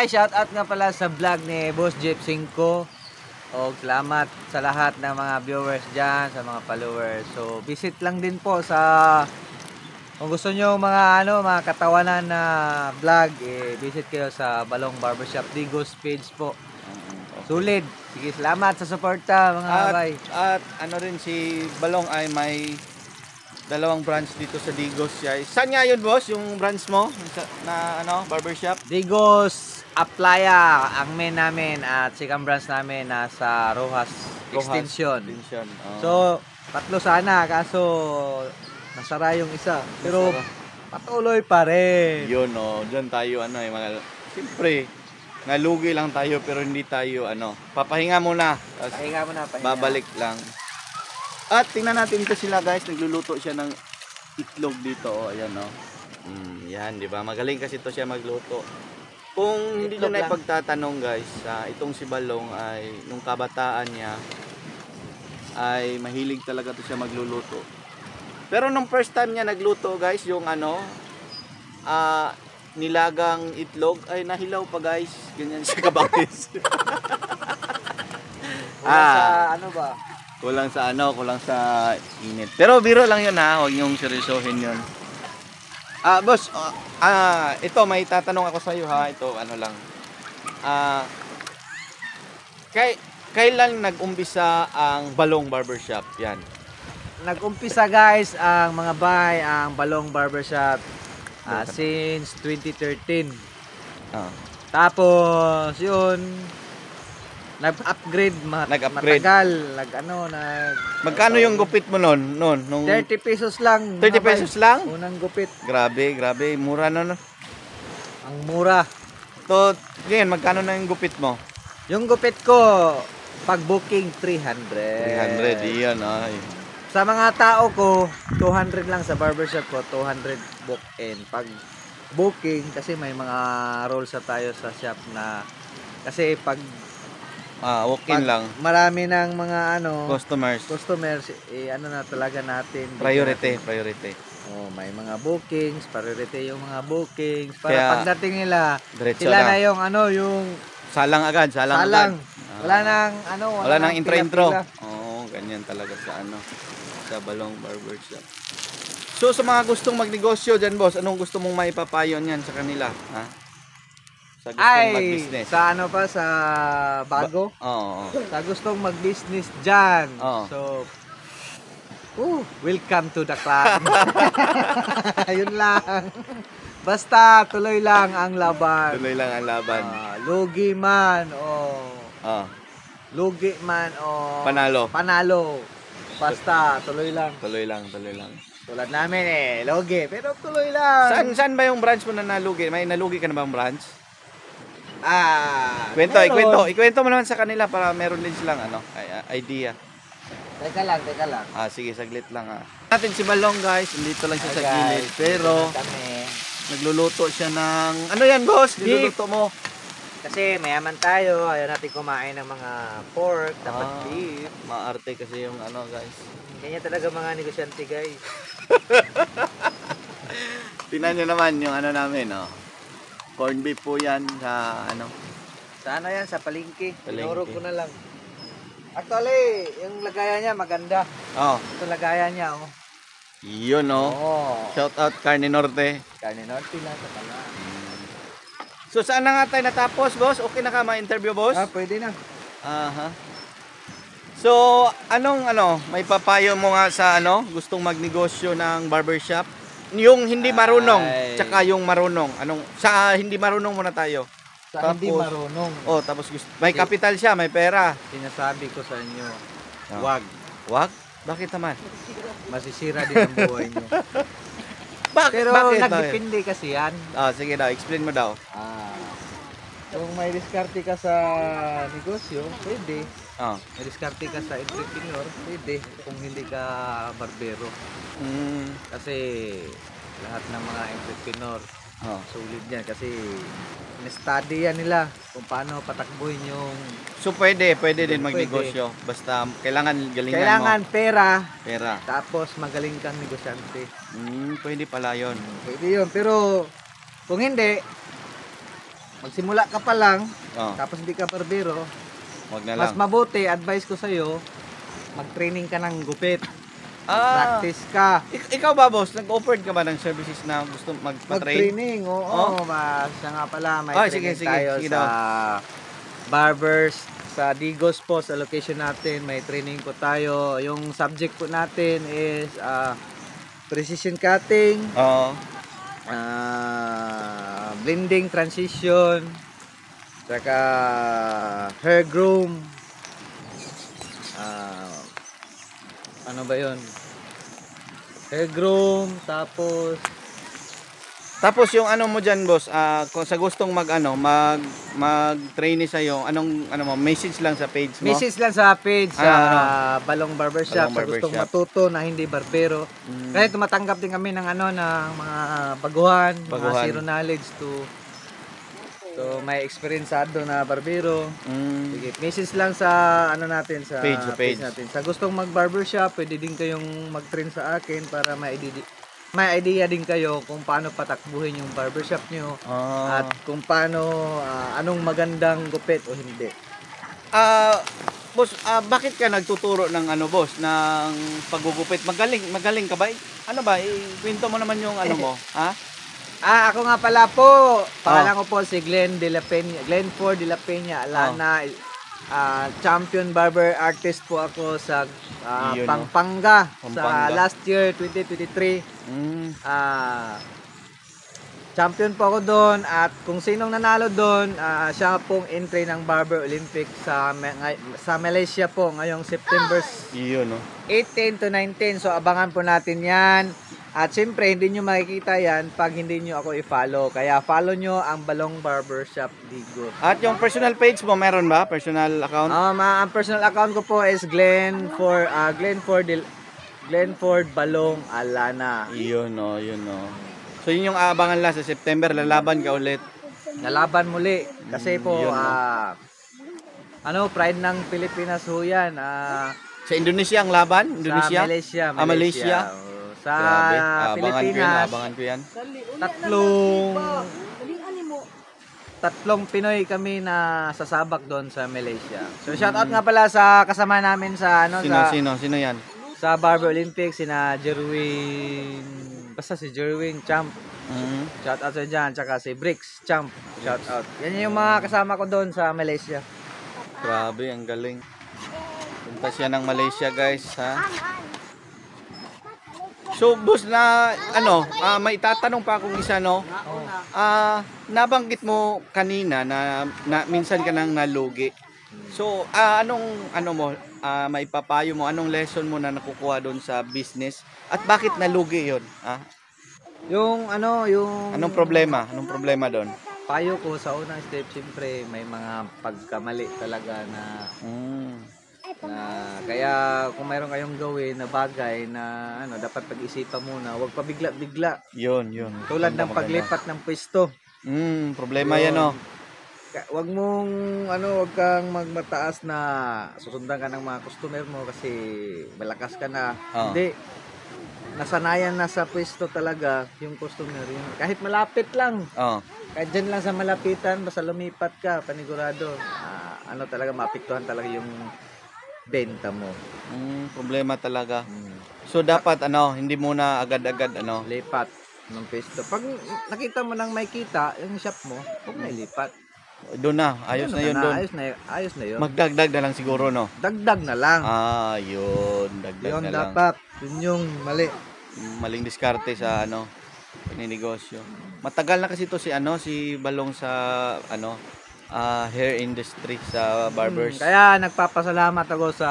Ay, shoutout nga pala sa vlog ni Boss Jeep 5. O salamat sa lahat ng mga viewers dyan, sa mga followers. So, visit lang din po sa, kung gusto nyo mga katawanan na vlog, visit kayo sa Balong Barbershop Digos page po. Sulit. Sige, salamat sa suporta mga bay. At ano rin, si Balong ay may dalawang branch dito sa Digos. Saan nga yun, boss? Yung branch mo na barbershop? Digos Aplaya ang main namin at second branch namin nasa Rojas Extension. Oh. So, tatlo sana kaso nasara yung isa. Pero patuloy pa rin. Yun, dyan tayo siyempre, nalugi lang tayo pero hindi tayo papahinga muna. Pahinga muna. Babalik lang. At tingnan natin ito sila, guys, nagluluto siya ng itlog dito. Ayan, yan, di ba? Magaling kasi ito siya magluto. Kung hindi nyo na ipagtatanong, guys, itong si Balong ay nung kabataan niya ay mahilig talaga ito siya magluluto. Pero nung first time niya nagluto, guys, yung nilagang itlog, ay nahilaw pa, guys. Ganyan siya kabakis. Kulang sa init. Pero biro lang yun, huwag niyong seryosohin yun. Boss, ito may tatanong ako sa iyo, ito lang. Kailan nag-umpisa ang Balong Barbershop? Yan. Nag-umpisa, guys, ang mga bay, ang Balong Barbershop since 2013. Tapos yun, nag-upgrade. Matagal. Magkano yung gupit mo noon? Nung 30 pesos lang. 30 pesos lang? Unang gupit. Grabe. Mura na. Ang mura. So, ngayon, magkano na yung gupit mo? Yung gupit ko, pag booking, 300. 300, iyan. Ay. Sa mga tao ko, 200 lang sa barbershop ko, 200 book in. Pag booking, kasi may mga rules tayo sa shop na, kasi pag walk-in lang. Marami ng mga customers, na talaga natin. Priority. May mga bookings, priority yung mga bookings. Para kaya, pagdating nila, sila na yung yung salang agad. Wala nang intro. Ganyan talaga sa Balong Barbershop. So sa mga gustong magnegosyo dyan, boss, anong gusto mong maipapayo niyan sa kanila? Sa gustong mag-business. Sa bago? Sa gustong mag-business dyan. So, welcome to the club. Yun lang. Basta tuloy lang ang laban. Lugi man o panalo. Basta tuloy lang. Tulad namin lugi, pero tuloy lang. Saan ba yung branch mo na nalugi? May nalugi ka na bang branch? Ikwento mo naman sa kanila para meron din silang idea. Teka lang. Sige, saglit lang Natin si Balong, guys, dito lang siya sa gilid. Pero nagluluto siya ng ano yan, boss? Niluluto mo? Kasi mayaman tayo, ayaw natin kumain ng mga pork, dapat beef. Maarte kasi yung guys. Ganyan talaga mga negosyante, guys. Tingnan nyo naman yung namin, corn beef po yan sa Sa yan, sa palengke. Tinurog ko na lang. Actually, yung lagayan niya maganda. Ito lagayan niya, Yun, Shout out Carne Norte. Carne Norte lang sa pala. So saan na nga tayo natapos, boss? Okay na ka ma-interview, boss? Pwede na. So, may papayo mo nga sa gustong magnegosyo ng barbershop? Yung hindi marunong, tsaka yung marunong. Sa hindi marunong muna tayo. Hindi marunong. Tapos may kapital siya, may pera. Sinasabi ko sa inyo, wag? Bakit naman? Masisira din ang buhay nyo. Pero bakit? nagdepende kasi yan. Sige daw, explain mo daw. Kung may diskarte ka sa negosyo, pwede. May diskarte ka sa entrepreneur, pwede. Kung hindi ka barbero. Kasi lahat ng mga entrepreneur, sulit yan. Kasi in-study yan nila kung paano patakbuhin yung... So pwede din magnegosyo. Basta kailangan galingan mo. Kailangan pera. Pera. Tapos magaling kang negosyante. Pwede pala yun. Pwede yun. Pero kung hindi, magsimula ka pa lang, Oh, tapos hindi ka barbero, wag na mas lang. mabuti, advice ko sa'yo, mag-training ka ng gupit. Ah, Practice ka. ikaw ba, boss? Nag-offered ka ba ng services na gusto magpa-train? Mag-training, oo. Oh? Siya nga pala, may Ah, training sige, tayo sige sa daw. barbers, sa Digos po, sa location natin. May training po tayo. Yung subject po natin is precision cutting, Oo. blending transition, saka hair groom, ano ba yun? Hair groom, Tapos yung ano mo diyan, boss, kung sa gustong mag-trainee sa iyo, anong message lang sa page mo? message lang sa page sa Balong Barbershop Balong sa gustong Barbershop. matuto na hindi barbero. Kaya tumatanggap din kami ng ng mga baguhan, mga Baguhan. zero knowledge to may experienceado na barbero. Sige, message lang sa natin sa Page. natin. Sa gustong mag-barbershop, pwede din kayong mag-train sa akin para may idea din kayo kung paano patakbuhin yung barbershop nyo at kung paano anong magandang gupit o hindi. Boss, bakit ka nagtuturo ng boss, ng paggugupit? Magaling ka ba? Ano ba? Ikwento mo naman yung mo, ha? Ako nga pala po. Pangalan ko po si Glenford de la Peña Alana. Champion barber artist po ako sa Yun, Pampanga sa Pampanga. last year 2023. Champion po ako doon at kung sinong nanalo doon, siya pong entry ng Barber Olympic sa Malaysia po ngayong September Yun, no? 18 to 19. So abangan po natin 'yan. At siyempre, hindi nyo makikita yan pag hindi nyo ako i-follow. Kaya follow nyo ang Balong Barbershop Digos. At yung personal page mo, meron ba? Personal account? Ang personal account ko po is Glenford Balong Alana. Yun, no. So yun yung aabangan lang sa September, lalaban ka ulit. Lalaban muli. Kasi po, Yun, pride ng Pilipinas ho yan. Sa Indonesia ang laban? Sa Malaysia? Malaysia. Sa Grabe. Pilipinas, Abangan ko yan. tatlong Pinoy kami na sasabak doon sa Malaysia. So shoutout nga pala sa kasama namin sa Sino yan? sa Barber Olympics, sina si Jerwin Champ. Shoutout sa dyan, tsaka si Bricks Champ. Shoutout. Yan yung mga kasama ko doon sa Malaysia. Grabe, ang galing. Punta siya ng Malaysia, guys, ha? So, boss, may tatanong pa akong isa, no? Nabanggit mo kanina na minsan ka nang nalugi. So, maipapayo mo, anong lesson mo na nakukuha doon sa business? At bakit nalugi yun? Anong problema? Anong problema doon? Payo ko sa unang step, siyempre may mga pagkamali talaga na kaya kung mayroon kayong gawin na bagay na dapat pag-isipan muna, huwag pa bigla-bigla. Yun. Tulad ng paglipat ng pwesto. Problema yan, no? Huwag kang magmataas na susundan ka ng mga customer mo kasi malakas ka na. Hindi. Nasanayan na sa pwesto talaga yung customer. Kahit malapit lang. Kahit dyan lang sa malapitan, basta lumipat ka, panigurado. Talaga maapektuhan talaga yung benta mo. Problema talaga. So dapat hindi muna agad-agad lipat ng pwesto. Pag nakita mo nang may kita yung shop mo, huwag na ilipat. Doon na, ayos na yun doon. Ayos na yun. Magdagdag na lang siguro, no? Dagdag na lang. Yun, dagdag yun na lang. dapat. Yun yung mali. Maling diskarte sa paninegosyo. Matagal na kasi to si Balong sa hair industry sa barbers. Kaya nagpapasalamat ako sa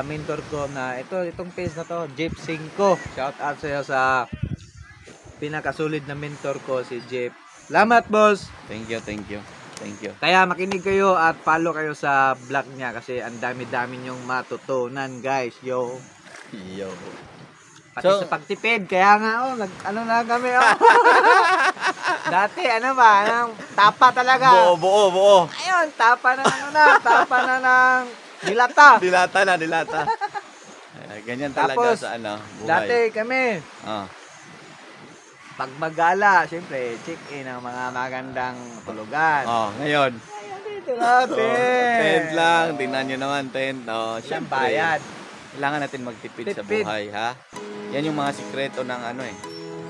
mentor ko na itong page na to, Jeff 5. Shout out sa iyo sa pinakasulit na mentor ko, si Jeff. Salamat, boss. Thank you. Kaya makinig kayo at follow kayo sa vlog niya kasi ang dami-dami niyong matutunan, guys. Yo. Pati sa pagtipid, kaya nga na kami Dati tapa talaga. Buo. Ayun, tapa na ng dilata. Dilata. Ganyan talaga. Tapos, sa buhay. Dati kami. pag magala, syempre, check-in ang mga magandang tulugan. Ngayon. Dito natin. Tent lang. Tingnan nyo naman, tent. Siyang bayad. Kailangan natin magtipid sa Tipid. buhay, ha? Yan yung mga sikreto ng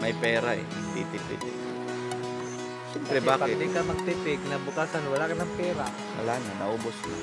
may pera titipid. Siyempre, Kasi pag bakit? di ka magtipid, nabukasan, wala ka ng pera. Wala na, naubos na.